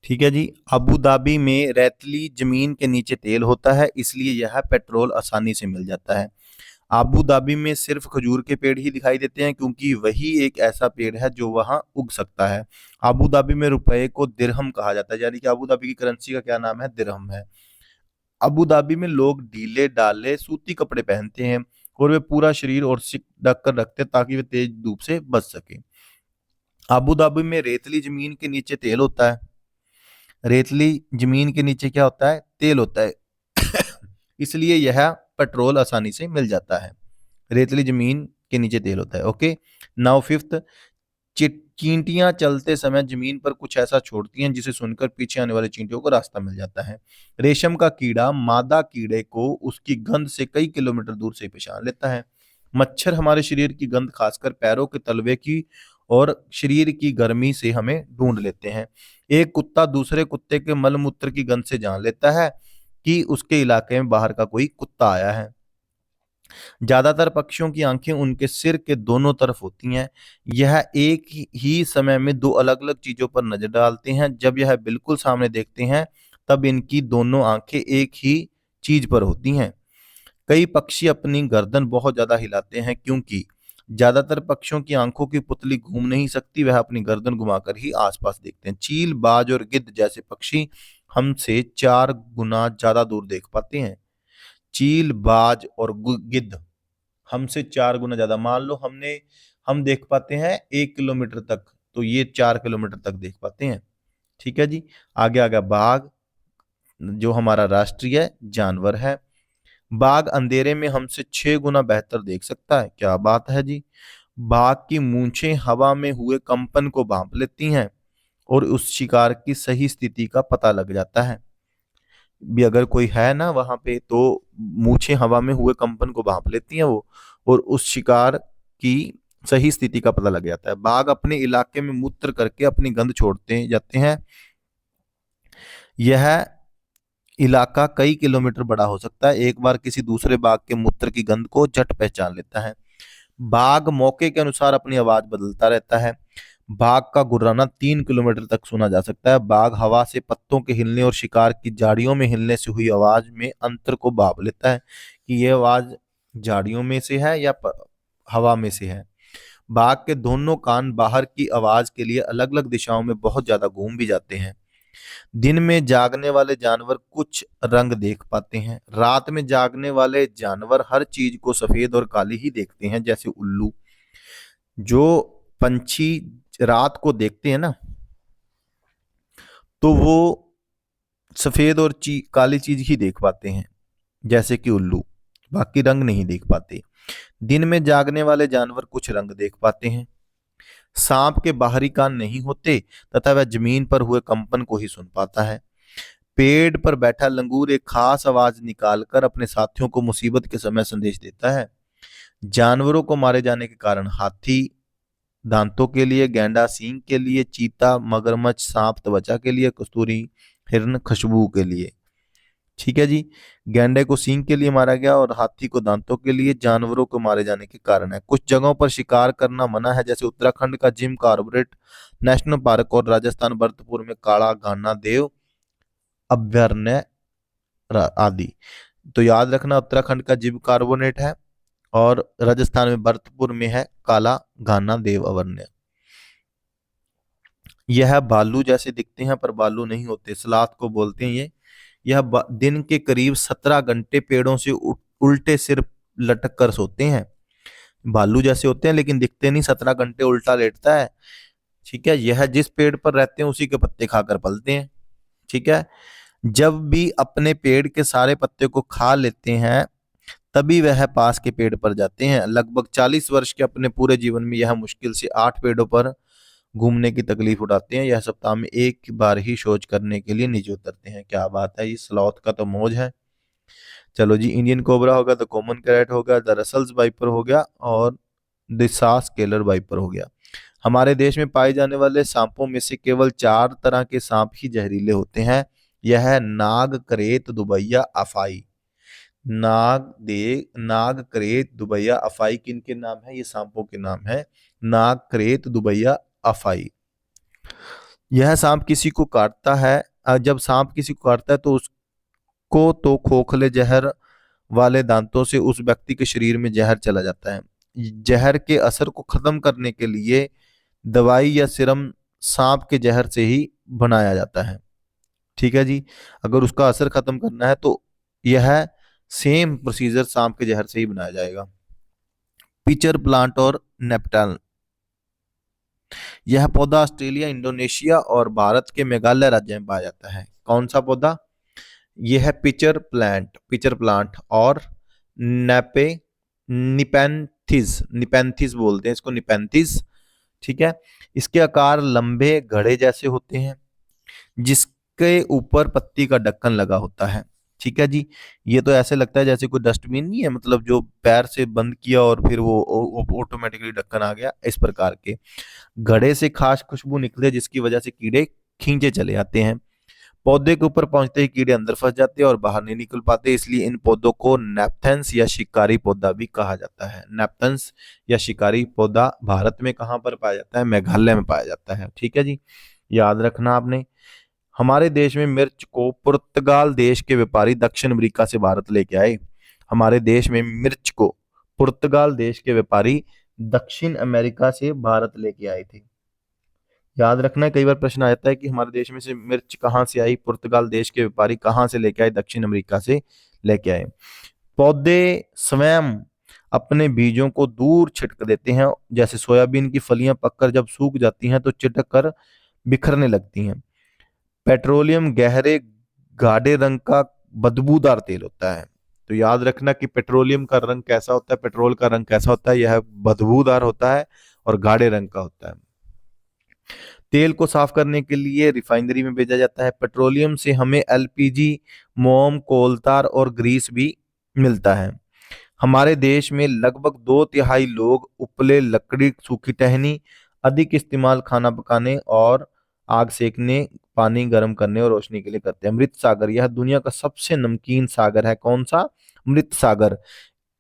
ठीक है जी। Abu Dhabi में रेतली जमीन के नीचे तेल होता है, इसलिए यह पेट्रोल आसानी से मिल जाता है। अबू धाबी में सिर्फ खजूर के पेड़ ही दिखाई देते हैं, क्योंकि वही एक ऐसा पेड़ है जो वहां उग सकता है। अबू धाबी में रुपए को दिरहम कहा जाता है, यानी कि अबू धाबी की करेंसी का क्या नाम है? दिरहम है। अबू धाबी में लोग ढीले ढाले सूती कपड़े पहनते हैं और वे पूरा शरीर और सिर ढक कर रखते हैं ताकि वे तेज धूप से बच सके। अबू धाबी में रेतली जमीन के नीचे तेल होता है। रेतली जमीन के नीचे क्या होता है? तेल होता है। इसलिए यह पेट्रोल आसानी से मिल जाता है। रेतली जमीन के नीचे तेल होता है। ओके। नाउ फिफ्थ, चींटियां चलते समय जमीन पर कुछ ऐसा छोड़ती हैं जिसे सुनकर पीछे आने वाले चींटियों को रास्ता मिल जाता है। रेशम का कीड़ा मादा कीड़े को उसकी गंध से कई किलोमीटर दूर से पहचान लेता है। मच्छर हमारे शरीर की गंध, खासकर पैरों के तलवे की और शरीर की गर्मी से हमें ढूंढ लेते हैं। एक कुत्ता दूसरे कुत्ते के मल मूत्र की गंध से जान लेता है कि उसके इलाके में बाहर का कोई कुत्ता आया है। ज्यादातर पक्षियों की आंखें उनके सिर के दोनों तरफ होती हैं। यह एक ही समय में दो अलग अलग चीजों पर नजर डालते हैं। जब यह बिल्कुल सामने देखते हैं तब इनकी दोनों आंखें एक ही चीज पर होती हैं। कई पक्षी अपनी गर्दन बहुत ज्यादा हिलाते हैं, क्योंकि ज्यादातर पक्षियों की आंखों की पुतली घूम नहीं सकती, वह अपनी गर्दन घुमाकर ही आसपास देखते हैं। चील, बाज और गिद्ध जैसे पक्षी हमसे 4 गुना ज्यादा दूर देख पाते हैं। चील, बाज और गिद्ध हमसे 4 गुना ज्यादा। मान लो हम देख पाते हैं 1 किलोमीटर तक, तो ये 4 किलोमीटर तक देख पाते हैं। ठीक है जी। आगे आगे बाघ, जो हमारा राष्ट्रीय जानवर है। बाघ अंधेरे में हमसे 6 गुना बेहतर देख सकता है। क्या बात है जी। बाघ की मूंछें हवा में हुए कंपन को भांप लेती हैं और उस शिकार की सही स्थिति का पता लग जाता है। भी अगर कोई है ना वहां पे, तो मूंछें हवा में हुए कंपन को भांप लेती हैं वो, और उस शिकार की सही स्थिति का पता लग जाता है। बाघ अपने इलाके में मूत्र करके अपनी गंध छोड़ते जाते हैं। यह इलाका कई किलोमीटर बड़ा हो सकता है। एक बार किसी दूसरे बाघ के मूत्र की गंध को झट पहचान लेता है। बाघ मौके के अनुसार अपनी आवाज बदलता रहता है। बाघ का गुर्राना 3 किलोमीटर तक सुना जा सकता है। बाघ हवा से पत्तों के हिलने और शिकार की झाड़ियों में हिलने से हुई आवाज में अंतर को भांप लेता है कि यह आवाज झाड़ियों में से है या हवा में से है। बाघ के दोनों कान बाहर की आवाज के लिए अलग अलग दिशाओं में बहुत ज्यादा घूम भी जाते हैं। दिन में जागने वाले जानवर कुछ रंग देख पाते हैं। रात में जागने वाले जानवर हर चीज को सफेद और काली ही देखते हैं, जैसे उल्लू। जो पंछी रात को देखते हैं ना, तो वो सफेद और काली चीज ही देख पाते हैं, जैसे कि उल्लू। बाकी रंग नहीं देख पाते। दिन में जागने वाले जानवर कुछ रंग देख पाते हैं। सांप के बाहरी कान नहीं होते तथा वह जमीन पर हुए कंपन को ही सुन पाता है। पेड़ पर बैठा लंगूर एक खास आवाज निकालकर अपने साथियों को मुसीबत के समय संदेश देता है। जानवरों को मारे जाने के कारण: हाथी दांतों के लिए, गैंडा सींग के लिए, चीता, मगरमच्छ, सांप त्वचा के लिए, कस्तूरी हिरण खुशबू के लिए। ठीक है जी। गैंडे को सींग के लिए मारा गया और हाथी को दांतों के लिए। जानवरों को मारे जाने के कारण है: कुछ जगहों पर शिकार करना मना है, जैसे उत्तराखंड का जिम कॉर्बेट नेशनल पार्क और राजस्थान भरतपुर में काला घाना देव अभ्यारण्य आदि। तो याद रखना, उत्तराखंड का जिम कार्बोनेट है और राजस्थान में भरतपुर में है काला घाना देव अभ्यारण्य। यह भालू जैसे दिखते हैं पर भालू नहीं होते, सलात को बोलते हैं ये। यह दिन के करीब 17 घंटे पेड़ों से उल्टे सिर लटक कर सोते हैं। भालू जैसे होते हैं लेकिन दिखते नहीं, 17 घंटे उल्टा लेटता है। ठीक है। यह जिस पेड़ पर रहते हैं उसी के पत्ते खाकर पलते हैं। ठीक है। जब भी अपने पेड़ के सारे पत्ते को खा लेते हैं तभी वह पास के पेड़ पर जाते हैं। लगभग 40 वर्ष के अपने पूरे जीवन में यह मुश्किल से 8 पेड़ों पर घूमने की तकलीफ उठाते हैं। यह सप्ताह में एक बार ही शौच करने के लिए नीचे उतरते हैं। क्या बात है, ये स्लॉथ का तो मौज है। चलो जी। इंडियन कोबरा हो गया, द कॉमन कैरेट हो गया, द रसल्स वाइपर हो गया और द सास केलर वाइपर हो गया। हमारे देश में पाए जाने वाले सांपों में से केवल 4 तरह के सांप ही जहरीले होते हैं। यह है नाग, करेत, दुबैया, अफाई। नाग, करेत, दुबैया, अफाई किन के नाम है? ये सांपों के नाम है। नाग, करेत, दुबैया, अफाई। यह सांप किसी को काटता है जब सांप किसी को काटता है तो उसको तो खोखले जहर वाले दांतों से उस व्यक्ति के शरीर में जहर चला जाता है। जहर के असर को खत्म करने के लिए दवाई या सिरम सांप के जहर से ही बनाया जाता है। ठीक है जी। अगर उसका असर खत्म करना है तो यह सेम प्रोसीजर सांप के जहर से ही बनाया जाएगा। पिचर प्लांट और नेप्टाल, यह पौधा ऑस्ट्रेलिया, इंडोनेशिया और भारत के मेघालय राज्य में पाया जाता है। कौन सा पौधा? यह है पिचर प्लांट और नेपे निपेंथिस, निपेंथिस बोलते हैं इसको, निपेंथिस। ठीक है। इसके आकार लंबे घड़े जैसे होते हैं जिसके ऊपर पत्ती का ढक्कन लगा होता है। ठीक है जी। ये तो ऐसे लगता है जैसे कोई डस्टबिन नहीं है, मतलब जो पैर से बंद किया और फिर वो ऑटोमेटिकली ढक्कन आ गया, इस प्रकार के घड़े से खास खुशबू निकले जिसकी वजह से कीड़े खींचे चले आते हैं। पौधे के ऊपर पहुंचते ही कीड़े अंदर फंस जाते हैं और बाहर नहीं निकल पाते, इसलिए इन पौधों को नेप्थेंस या शिकारी पौधा भी कहा जाता है। नेप्थेंस या शिकारी पौधा भारत में कहाँ पर पाया जाता है? मेघालय में पाया जाता है। ठीक है जी, याद रखना आपने। हमारे देश में मिर्च को पुर्तगाल देश के व्यापारी दक्षिण अमेरिका से भारत लेके आए। हमारे देश में मिर्च को पुर्तगाल देश के व्यापारी दक्षिण अमेरिका से भारत लेके आए थे। याद रखना, कई बार प्रश्न आ जाता है कि हमारे देश में से मिर्च कहाँ से आई, पुर्तगाल देश के व्यापारी कहाँ से लेके आए? दक्षिण अमेरिका से लेके आए। पौधे स्वयं अपने बीजों को दूर छिटक देते हैं, जैसे सोयाबीन की फलियां पककर जब सूख जाती हैं तो चिटक कर बिखरने लगती हैं। पेट्रोलियम गहरे गाढ़े रंग का बदबूदार तेल होता है। तो याद रखना कि पेट्रोलियम का रंग कैसा होता है, पेट्रोल का रंग कैसा होता है? यह बदबूदार होता है और गाढ़े रंग का होता है। तेल को साफ करने के लिए रिफाइनरी में भेजा जाता है। पेट्रोलियम से हमें एलपीजी, मोम, कोलतार और ग्रीस भी मिलता है। हमारे देश में लगभग 2/3 लोग उपले, लकड़ी, सूखी टहनी अधिक इस्तेमाल खाना पकाने और आग सेकने, पानी गर्म करने और रोशनी के लिए करते हैं। मृत सागर, यह दुनिया का सबसे नमकीन सागर है। कौन सा? मृत सागर।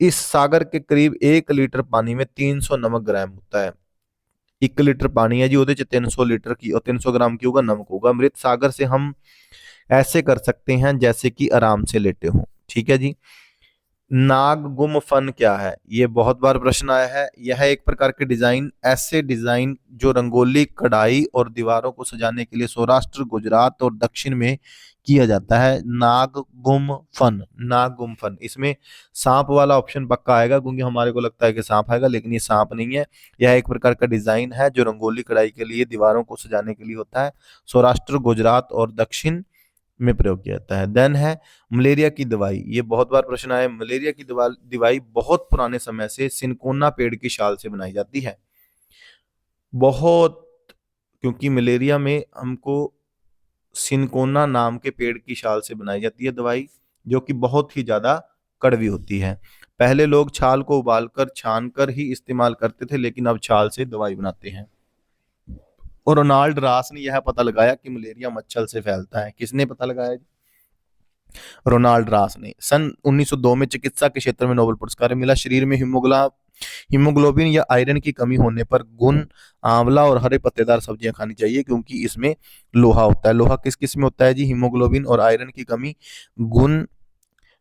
इस सागर के करीब 1 लीटर पानी में 300 नमक ग्राम होता है। 1 लीटर पानी है जी, ਉਹਦੇ ਚ 300 लीटर की और 300 ग्राम की होगा नमक होगा। मृत सागर से हम ऐसे कर सकते हैं जैसे कि आराम से लेटे हों। ठीक है जी। नागगुम फन क्या है? ये बहुत बार प्रश्न आया है। यह एक प्रकार के डिजाइन, ऐसे डिजाइन जो रंगोली, कढ़ाई और दीवारों को सजाने के लिए सौराष्ट्र, गुजरात और दक्षिण में किया जाता है। नागगुम फन, नागगुम फन, इसमें सांप वाला ऑप्शन पक्का आएगा क्योंकि हमारे को लगता है कि सांप आएगा, लेकिन ये सांप नहीं है। यह एक प्रकार का डिजाइन है जो रंगोली, कढ़ाई के लिए, दीवारों को सजाने के लिए होता है। सौराष्ट्र, गुजरात और दक्षिण में प्रयोग किया जाता है। देन है मलेरिया की दवाई। ये बहुत बार प्रश्न आया। मलेरिया की दवाई बहुत पुराने समय से सिनकोना पेड़ की छाल से बनाई जाती है। बहुत, क्योंकि मलेरिया में हमको सिनकोना नाम के पेड़ की छाल से बनाई जाती है दवाई, जो कि बहुत ही ज्यादा कड़वी होती है। पहले लोग छाल को उबालकर, छान कर ही इस्तेमाल करते थे, लेकिन अब छाल से दवाई बनाते हैं। और रोनाल्ड रास ने यह पता लगाया कि मलेरिया मच्छर से फैलता है। किसने पता लगाया? रोनाल्ड रास ने। सन 1902 में चिकित्सा के क्षेत्र में नोबेल पुरस्कार मिला। शरीर में हीमोग्लोबिन या आयरन की कमी होने पर गुण, आंवला और हरे पत्तेदार सब्जियां खानी चाहिए क्योंकि इसमें लोहा होता है। लोहा किस किस में होता है जी? हीमोग्लोबिन और आयरन की कमी गुण,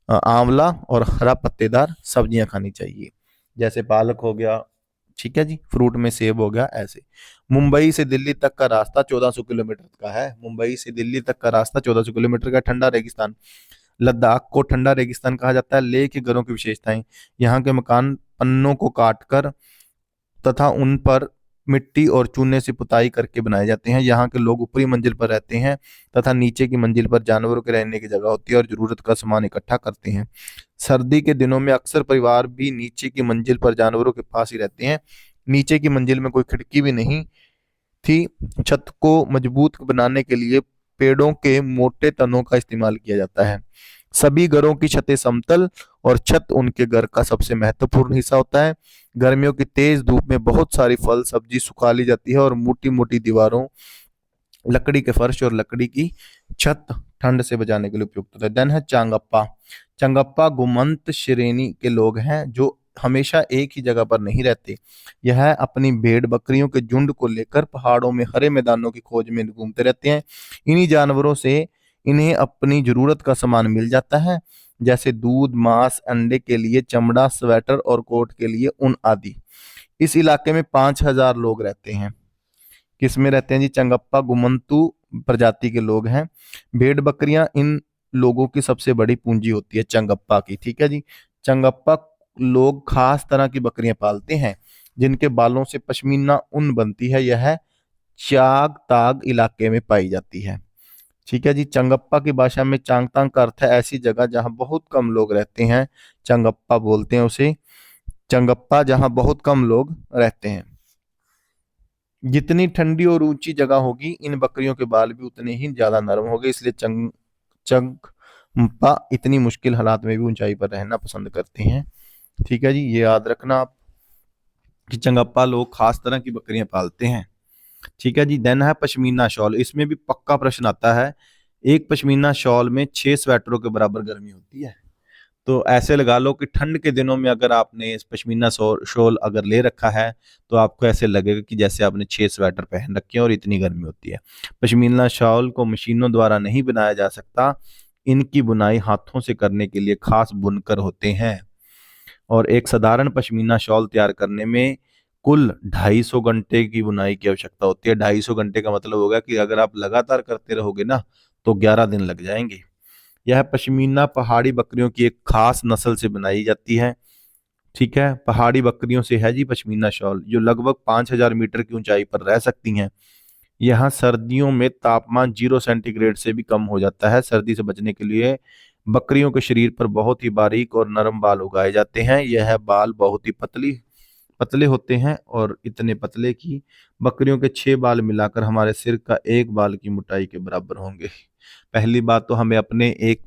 आंवला और हरा पत्तेदार सब्जियां खानी चाहिए, जैसे पालक हो गया। ठीक है जी। फ्रूट में सेब हो गया। ऐसे मुंबई से दिल्ली तक का रास्ता 1400 किलोमीटर का है। मुंबई से दिल्ली तक का रास्ता 1400 किलोमीटर का। ठंडा रेगिस्तान, लद्दाख को ठंडा रेगिस्तान कहा जाता है। लेह के घरों की विशेषताएं, यहाँ के मकान पन्नों को काटकर तथा उन पर मिट्टी और चूने से पुताई करके बनाए जाते हैं। यहाँ के लोग ऊपरी मंजिल पर रहते हैं तथा नीचे की मंजिल पर जानवरों के रहने की जगह होती है और जरूरत का सामान इकट्ठा करते हैं। सर्दी के दिनों में अक्सर परिवार भी नीचे की मंजिल पर जानवरों के पास ही रहते हैं। नीचे की मंजिल में कोई खिड़की भी नहीं थी। छत को मजबूत बनाने के लिए पेड़ों के मोटे तनों का इस्तेमाल किया जाता है। सभी घरों की छतें समतल और छत उनके घर का सबसे महत्वपूर्ण हिस्सा होता है। गर्मियों की तेज धूप में बहुत सारी फल सब्जी सुखा ली जाती है और मोटी मोटी दीवारों, लकड़ी के फर्श और लकड़ी की छत ठंड से बचाने के लिए उपयुक्त होता है। देन है चांगप्पा। चांगप्पा गुमंत श्रेणी के लोग हैं जो हमेशा एक ही जगह पर नहीं रहते। यह अपनी भेड़ बकरियों के झुंड को लेकर पहाड़ों में हरे मैदानों की खोज में घूमते रहते हैं। इन्हीं जानवरों से इन्हें अपनी जरूरत का सामान मिल जाता है, जैसे दूध, मांस, अंडे के लिए चमड़ा, स्वेटर और कोट के लिए ऊन आदि। इस इलाके में 5,000 लोग रहते हैं। किसमें रहते हैं जी? चंगप्पा गुमंतु प्रजाति के लोग हैं। भेड़ बकरियां इन लोगों की सबसे बड़ी पूंजी होती है, चंगप्पा की। ठीक है जी। चंगप्पा लोग खास तरह की बकरियां पालते हैं जिनके बालों से पश्मीना ऊन बनती है। यह चांगतांग इलाके में पाई जाती है। ठीक है जी। चंगप्पा की भाषा में चांगतांग का अर्थ है ऐसी जगह जहां बहुत कम लोग रहते हैं। चंगप्पा बोलते हैं उसे। चंगप्पा जहां बहुत कम लोग रहते हैं। जितनी ठंडी और ऊंची जगह होगी, इन बकरियों के बाल भी उतने ही ज्यादा नरम होंगे, इसलिए चंगप्पा इतनी मुश्किल हालात में भी ऊंचाई पर रहना पसंद करते हैं। ठीक है जी। ये याद रखना आप कि चंगप्पा लोग खास तरह की बकरियां पालते हैं। ठीक है जी। देन है पश्मीना शॉल। इसमें भी पक्का प्रश्न आता है। एक पश्मीना शॉल में 6 स्वेटरों के बराबर गर्मी होती है। तो ऐसे लगा लो कि ठंड के दिनों में अगर आपने इस पश्मीना शॉल अगर ले रखा है तो आपको ऐसे लगेगा कि जैसे आपने 6 स्वेटर पहन रखे हैं और इतनी गर्मी होती है। पश्मीना शॉल को मशीनों द्वारा नहीं बनाया जा सकता। इनकी बुनाई हाथों से करने के लिए खास बुनकर होते हैं। और एक साधारण पश्मीना शॉल तैयार करने में कुल 250 घंटे की बुनाई की आवश्यकता होती है। 250 घंटे का मतलब होगा कि अगर आप लगातार करते रहोगे ना तो 11 दिन लग जाएंगे। यह पश्मीना पहाड़ी बकरियों की एक खास नस्ल से बनाई जाती है। ठीक है। पहाड़ी बकरियों से है जी पश्मीना शॉल, जो लगभग 5,000 मीटर की ऊंचाई पर रह सकती हैं। यहाँ सर्दियों में तापमान 0 सेंटीग्रेड से भी कम हो जाता है। सर्दी से बचने के लिए बकरियों के शरीर पर बहुत ही बारीक और नरम बाल उगाए जाते हैं। यह बाल बहुत ही पतले होते हैं और इतने पतले कि बकरियों के 6 बाल मिलाकर हमारे सिर का एक बाल की मोटाई के बराबर होंगे। पहली बात तो हमें अपने एक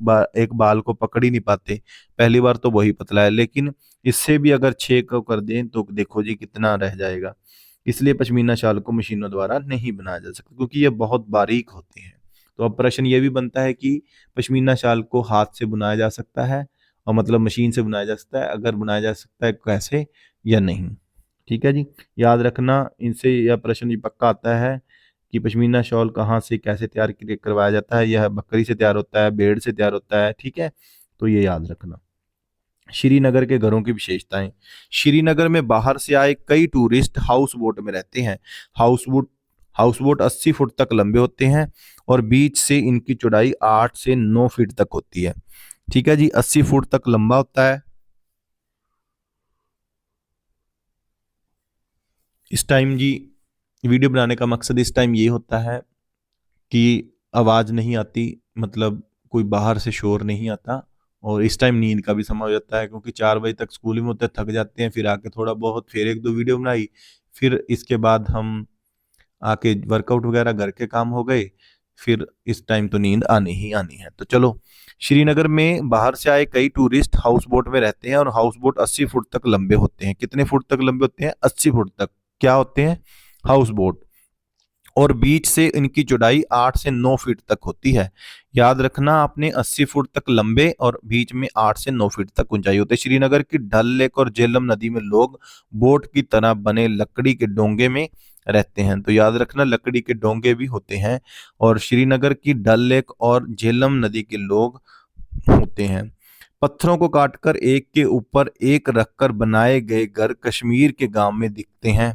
बाल को पकड़ ही नहीं पाते। पहली बार तो वही पतला है, लेकिन इससे भी अगर 6 को कर दें तो देखो जी कितना रह जाएगा। इसलिए पश्मीना शाल को मशीनों द्वारा नहीं बनाया जा सकता क्योंकि ये बहुत बारीक होते हैं। तो अब प्रश्न ये भी बनता है कि पश्मीना शाल को हाथ से बुनाया जा सकता है और मतलब मशीन से बनाया जा सकता है, अगर बनाया जा सकता है कैसे या नहीं। ठीक है जी। याद रखना, इनसे यह प्रश्न भी पक्का आता है कि पश्मीना शॉल कहाँ से कैसे तैयार करवाया जाता है। यह बकरी से तैयार होता है, भेड़ से तैयार होता है। ठीक है। तो ये याद रखना। श्रीनगर के घरों की विशेषताएं। श्रीनगर में बाहर से आए कई टूरिस्ट हाउस बोट में रहते हैं। हाउस बोट 80 फुट तक लंबे होते हैं और बीच से इनकी चौड़ाई 8 से 9 फीट तक होती है। ठीक है जी। 80 फुट तक लंबा होता है। इस टाइम जी वीडियो बनाने का मकसद इस टाइम ये होता है कि आवाज नहीं आती, मतलब कोई बाहर से शोर नहीं आता। और इस टाइम नींद का भी समय हो जाता है क्योंकि 4 बजे तक स्कूल में होते हैं, थक जाते हैं, फिर आके थोड़ा बहुत फिर एक दो वीडियो बनाई, फिर इसके बाद हम आके वर्कआउट वगैरह घर के काम हो गए, फिर इस टाइम तो नींद आनी ही आनी है। तो चलो, श्रीनगर में बाहर से आए कई टूरिस्ट हाउस बोट में रहते हैं और हाउस बोट 80 फुट तक लंबे होते हैं। कितने फुट तक लंबे होते हैं? 80 फुट तक क्या होते हैं? House boat. और बीच से इनकी चौड़ाई 8 से 9 फीट तक होती है। याद रखना आपने, 80 फुट तक लंबे और बीच में 8 से 9 फीट तक ऊंचाई होती है। श्रीनगर की डल लेक और झेलम नदी में लोग बोट की तरह बने लकड़ी के डोंगे में रहते हैं। तो याद रखना, लकड़ी के डोंगे भी होते हैं और श्रीनगर की डल लेक और झेलम नदी के लोग होते हैं। पत्थरों को काटकर एक के ऊपर एक रखकर बनाए गए घर कश्मीर के गांव में दिखते हैं।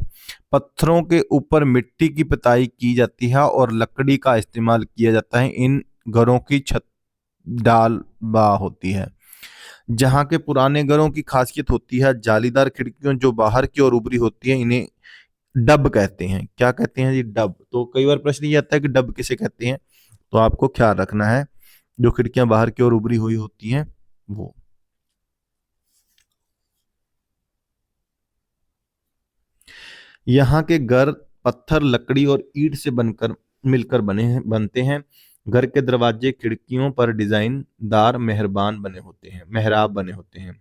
पत्थरों के ऊपर मिट्टी की पुताई की जाती है और लकड़ी का इस्तेमाल किया जाता है। इन घरों की छत ढालबा होती है। जहाँ के पुराने घरों की खासियत होती है जालीदार खिड़कियों जो बाहर की ओर उभरी होती है, इन्हें डब कहते हैं। क्या कहते हैं जी? डब। तो कई बार प्रश्न ये आता है कि डब किसे कहते हैं, तो आपको ख्याल रखना है जो खिड़कियां बाहर की ओर उभरी हुई होती हैं वो। यहाँ के घर पत्थर, लकड़ी और ईंट से बनकर मिलकर बनते हैं। घर के दरवाजे खिड़कियों पर डिजाइनदार मेहराब बने होते हैं।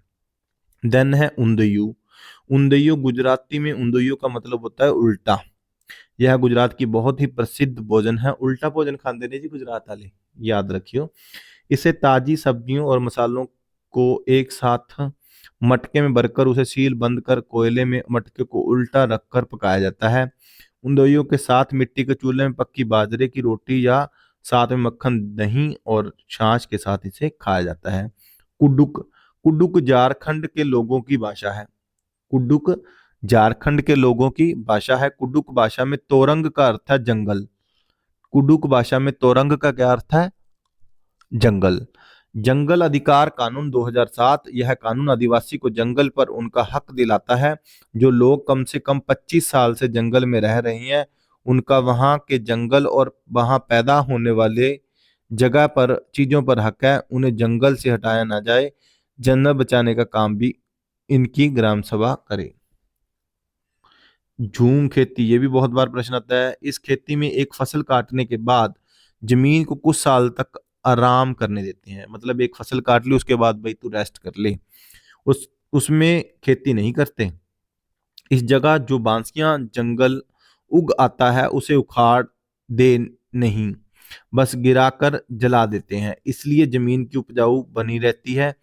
देन है उंदयू। उंदयू गुजराती में उंदयू का मतलब होता है उल्टा। यह गुजरात की बहुत ही प्रसिद्ध भोजन है। उल्टा भोजन खाते नहीं जी गुजरात वाले, याद रखियो। इसे ताजी सब्जियों और मसालों को एक साथ मटके में भरकर उसे सील बंद कर कोयले में मटके को उल्टा रखकर पकाया जाता है। उन दोइयों के साथ मिट्टी के चूल्हे में पक्की बाजरे की रोटी या साथ में मक्खन, दही और छाछ के साथ इसे खाया जाता है। कुड्डुक। कुड्डुक झारखंड के लोगों की भाषा है। कुड्डुक झारखंड के लोगों की भाषा है। कुड्डुक भाषा में तोरंग का अर्थ है जंगल। कुड्डुक भाषा में तोरंग का क्या अर्थ है? जंगल। जंगल अधिकार कानून 2007, यह कानून आदिवासी को जंगल पर उनका हक दिलाता है। जो लोग कम से कम 25 साल से जंगल में रह रहे हैं, उनका वहां के जंगल और वहां पैदा होने वाले जगह पर चीजों पर हक है। उन्हें जंगल से हटाया ना जाए। जंगल बचाने का काम भी इनकी ग्राम सभा करे। झूम खेती, ये भी बहुत बार प्रश्न आता है। इस खेती में एक फसल काटने के बाद जमीन को कुछ साल तक आराम करने देते हैं। मतलब एक फसल काट ली, उसके बाद भाई तू रेस्ट कर ले, उसमें खेती नहीं करते। इस जगह जो बांसियां जंगल उग आता है उसे उखाड़ दे नहीं, बस गिराकर जला देते हैं। इसलिए जमीन की उपजाऊ बनी रहती है।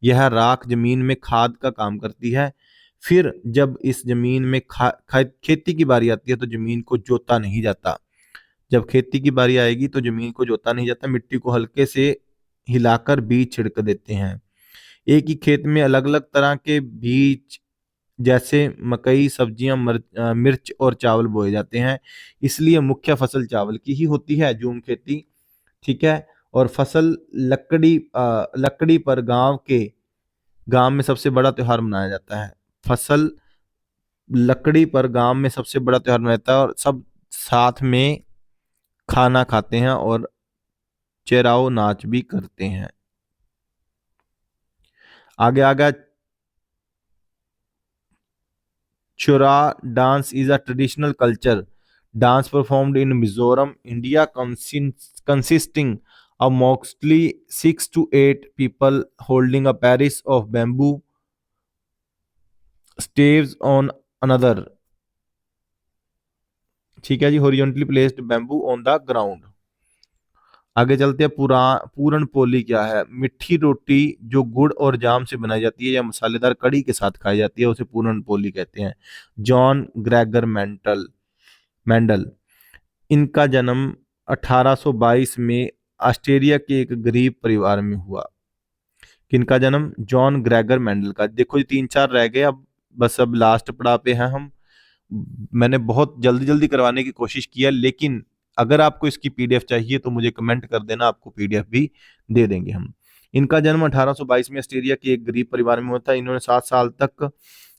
यह राख जमीन में खाद का काम करती है। फिर जब इस जमीन में खेती की बारी आती है तो जमीन को जोता नहीं जाता। जब खेती की बारी आएगी तो जमीन को जोता नहीं जाता, मिट्टी को हल्के से हिलाकर बीज छिड़क देते हैं। एक ही खेत में अलग अलग तरह के बीज जैसे मकई, सब्जियां, मिर्च और चावल बोए जाते हैं। इसलिए मुख्य फसल चावल की ही होती है, झूम खेती। ठीक है। और फसल लकड़ी पर गांव में सबसे बड़ा त्योहार मनाया जाता है। फसल लकड़ी पर गांव में सबसे बड़ा त्योहार मनाया जाता है और सब साथ में खाना खाते हैं और चेराव नाच भी करते हैं। आगे आगे, चुरा dance is a traditional culture dance performed in Mizoram, India, consisting of mostly 6 to 8 people holding a pair of bamboo staves on another। ठीक है जी। Horizontally placed bamboo on the ground. आगे चलते हैं। पूरन पोली क्या है? मिट्टी रोटी जो गुड़ और जाम से बनाई जाती है या मसालेदार कड़ी के साथ खाई जाती है, उसे पूरन पोली कहते हैं। जॉन ग्रेगर मेंडल, इनका जन्म 1822 में ऑस्ट्रेलिया के एक गरीब परिवार में हुआ। किनका जन्म? जॉन ग्रेगर मेंडल का। देखो ये 3-4 रह गए, अब बस अब लास्ट पड़ाव पे हैं हम। मैंने बहुत जल्दी जल्दी करवाने की कोशिश किया, लेकिन अगर आपको इसकी पीडीएफ चाहिए तो मुझे कमेंट कर देना, आपको पीडीएफ भी दे देंगे हम। इनका जन्म 1822 में ऑस्ट्रेलिया के एक गरीब परिवार में हुआ था। इन्होंने 7 साल तक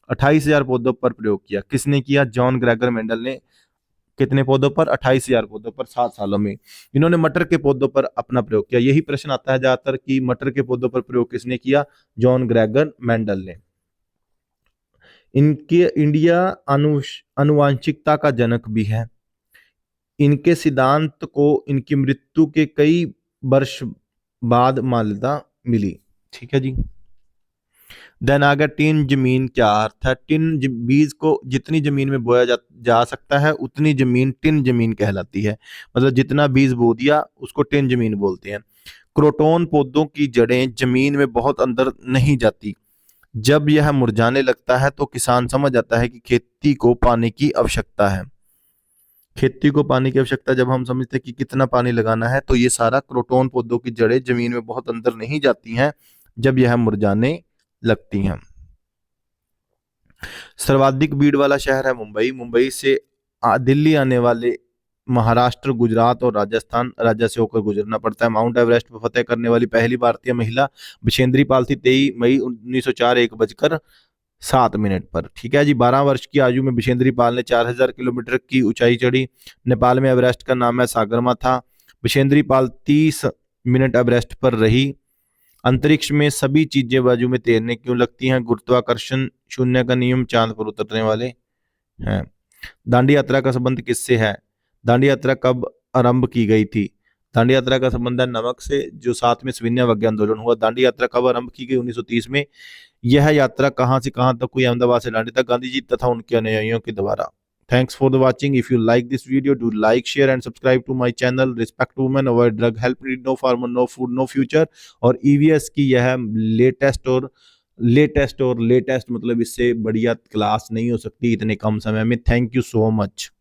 28,000 पौधों पर प्रयोग किया। किसने किया? जॉन ग्रेगर मेंडल ने। कितने पौधों पर? 28,000 पौधों पर 7 सालों में। इन्होंने मटर के पौधों पर अपना प्रयोग किया। यही प्रश्न आता है ज्यादातर कि मटर के पौधों पर प्रयोग किसने किया? जॉन ग्रेगर मेंडल ने। इनके इंडिया आनुवांशिकता का जनक भी है। इनके सिद्धांत को इनकी मृत्यु के कई वर्ष बाद मान्यता मिली। ठीक है जी। देन आ गया टिन जमीन। क्या अर्थ है? बीज को जितनी जमीन में बोया जा सकता है उतनी जमीन टिन जमीन कहलाती है। मतलब जितना बीज बो दिया उसको टिन जमीन बोलते हैं। क्रोटोन पौधों की जड़ें जमीन में बहुत अंदर नहीं जाती। जब यह मुरझाने लगता है तो किसान समझ जाता है कि खेती को पानी की आवश्यकता है। खेती को पानी की आवश्यकता जब हम समझते हैं कि कितना पानी लगाना है, तो ये सारा क्रोटोन पौधों की जड़ें जमीन में बहुत अंदर नहीं जाती हैं जब यह मुरझाने लगती हैं। सर्वाधिक भीड़ वाला शहर है मुंबई। मुंबई से दिल्ली आने वाले महाराष्ट्र, गुजरात और राजस्थान राज्य से होकर गुजरना पड़ता है। माउंट एवरेस्ट पर फतेह करने वाली पहली भारतीय महिला बिशेंद्री पाल थी 23 मई 1904 1:07 पर। ठीक है जी। 12 वर्ष की आयु में बिशेंद्री पाल ने 4000 किलोमीटर की ऊंचाई चढ़ी। नेपाल में एवरेस्ट का नाम है सागरमा था। बिशेंद्री पाल 30 मिनट एवरेस्ट पर रही। अंतरिक्ष में सभी चीजें बाजू में तैरने क्यों लगती हैं? गुरुत्वाकर्षण शून्य का नियम, चांद पर उतरने वाले हैं। दांडी यात्रा का संबंध किससे है? दांडी यात्रा कब आरंभ की गई थी? दांडी यात्रा का संबंध है नमक से, जो साथ में सविनय अवज्ञा आंदोलन हुआ। दांडी यात्रा कब आरंभ की गई? 1930 में। यह यात्रा कहां से कहां तक हुई? अहमदाबाद से दांडी तक, गांधी जी तथा उनके अनुयायियों के द्वारा। Thanks for the watching. If you like this video, do like, share and subscribe to my channel. Respect women, avoid drug, help need, no farmer, no food, no future। और EVS की यह लेटेस्ट और latest, और latest मतलब इससे बढ़िया class नहीं हो सकती इतने कम समय में। Thank you so much.